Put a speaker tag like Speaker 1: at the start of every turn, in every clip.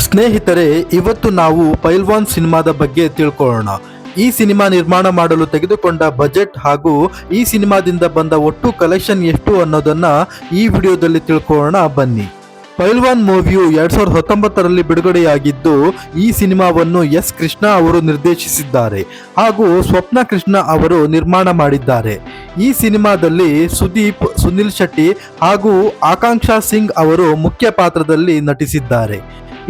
Speaker 1: ಸ್ನೇಹಿತರೆ, ಇವತ್ತು ನಾವು ಪೈಲ್ವಾನ್ ಸಿನಿಮಾದ ಬಗ್ಗೆ ತಿಳ್ಕೊಳ್ಳೋಣ. ಈ ಸಿನಿಮಾ ನಿರ್ಮಾಣ ಮಾಡಲು ತೆಗೆದುಕೊಂಡ ಬಜೆಟ್ ಹಾಗೂ ಈ ಸಿನಿಮಾದಿಂದ ಬಂದ ಒಟ್ಟು ಕಲೆಕ್ಷನ್ ಎಷ್ಟು ಅನ್ನೋದನ್ನ ಈ ವಿಡಿಯೋದಲ್ಲಿ ತಿಳ್ಕೊಳ್ಳೋಣ ಬನ್ನಿ. ಪೈಲ್ವಾನ್ ಮೂವಿಯು 2019ರಲ್ಲಿ ಬಿಡುಗಡೆಯಾಗಿದ್ದು, ಈ ಸಿನಿಮಾವನ್ನು ಎಸ್ ಕೃಷ್ಣ ಅವರು ನಿರ್ದೇಶಿಸಿದ್ದಾರೆ ಹಾಗೂ ಸ್ವಪ್ನ ಕೃಷ್ಣ ಅವರು ನಿರ್ಮಾಣ ಮಾಡಿದ್ದಾರೆ. ಈ ಸಿನಿಮಾದಲ್ಲಿ ಸುದೀಪ್, ಸುನಿಲ್ ಶೆಟ್ಟಿ ಹಾಗೂ ಆಕಾಂಕ್ಷಾ ಸಿಂಗ್ ಅವರು ಮುಖ್ಯ ಪಾತ್ರದಲ್ಲಿ ನಟಿಸಿದ್ದಾರೆ.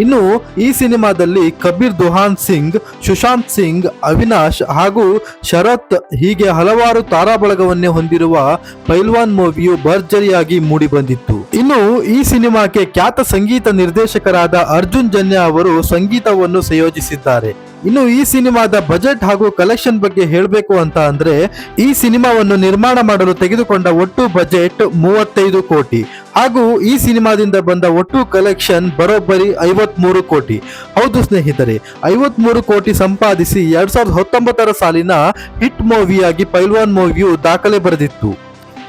Speaker 1: ಇನ್ನು ಈ ಸಿನಿಮಾದಲ್ಲಿ ಕಬೀರ್ ದುಹಾನ್ ಸಿಂಗ್, ಸುಶಾಂತ್ ಸಿಂಗ್, ಅವಿನಾಶ್ ಹಾಗೂ ಶರತ್ ಹೀಗೆ ಹಲವಾರು ತಾರಾಬಳಗವನ್ನೇ ಹೊಂದಿರುವ ಪೈಲ್ವಾನ್ ಮೂವಿಯು ಭರ್ಜರಿಯಾಗಿ ಮೂಡಿಬಂದಿತ್ತು. ಇನ್ನು ಈ ಸಿನಿಮಾಕ್ಕೆ ಖ್ಯಾತ ಸಂಗೀತ ನಿರ್ದೇಶಕರಾದ ಅರ್ಜುನ್ ಜನ್ಯ ಅವರು ಸಂಗೀತವನ್ನು ಸಂಯೋಜಿಸಿದ್ದಾರೆ. ಇನ್ನು ಈ ಸಿನಿಮಾದ ಬಜೆಟ್ ಹಾಗೂ ಕಲೆಕ್ಷನ್ ಬಗ್ಗೆ ಹೇಳಬೇಕು ಅಂತ ಅಂದ್ರೆ, ಈ ಸಿನಿಮಾವನ್ನು ನಿರ್ಮಾಣ ಮಾಡಲು ತೆಗೆದುಕೊಂಡ ಒಟ್ಟು ಬಜೆಟ್ 35 ಕೋಟಿ ಹಾಗೂ ಈ ಸಿನಿಮಾದಿಂದ ಬಂದ ಒಟ್ಟು ಕಲೆಕ್ಷನ್ ಬರೋಬ್ಬರಿ 53 ಕೋಟಿ. ಹೌದು ಸ್ನೇಹಿತರೆ, 53 ಕೋಟಿ ಸಂಪಾದಿಸಿ 2019ರ ಸಾಲಿನ ಹಿಟ್ ಮೂವಿಯಾಗಿ ಪೈಲ್ವಾನ್ ಮೂವಿಯು ದಾಖಲೆ ಬರೆದಿತ್ತು.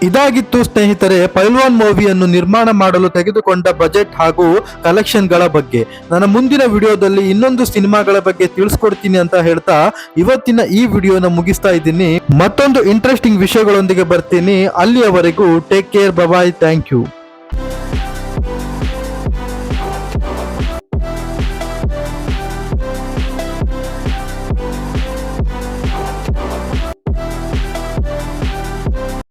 Speaker 1: ಇದಾಗಿತ್ತು ಸ್ನೇಹಿತರೆ ಪೈಲ್ವಾನ್ ಮೂವಿಯನ್ನು ನಿರ್ಮಾಣ ಮಾಡಲು ತೆಗೆದುಕೊಂಡ ಬಜೆಟ್ ಹಾಗೂ ಕಲೆಕ್ಷನ್ಗಳ ಬಗ್ಗೆ. ನನ್ನ ಮುಂದಿನ ವಿಡಿಯೋದಲ್ಲಿ ಇನ್ನೊಂದು ಸಿನಿಮಾಗಳ ಬಗ್ಗೆ ತಿಳಿಸ್ಕೊಡ್ತೀನಿ ಅಂತ ಹೇಳ್ತಾ ಇವತ್ತಿನ ಈ ವಿಡಿಯೋನ ಮುಗಿಸ್ತಾ ಇದ್ದೀನಿ. ಮತ್ತೊಂದು ಇಂಟ್ರೆಸ್ಟಿಂಗ್ ವಿಷಯಗಳೊಂದಿಗೆ ಬರ್ತೀನಿ. ಅಲ್ಲಿಯವರೆಗೂ take care, bye, thank you.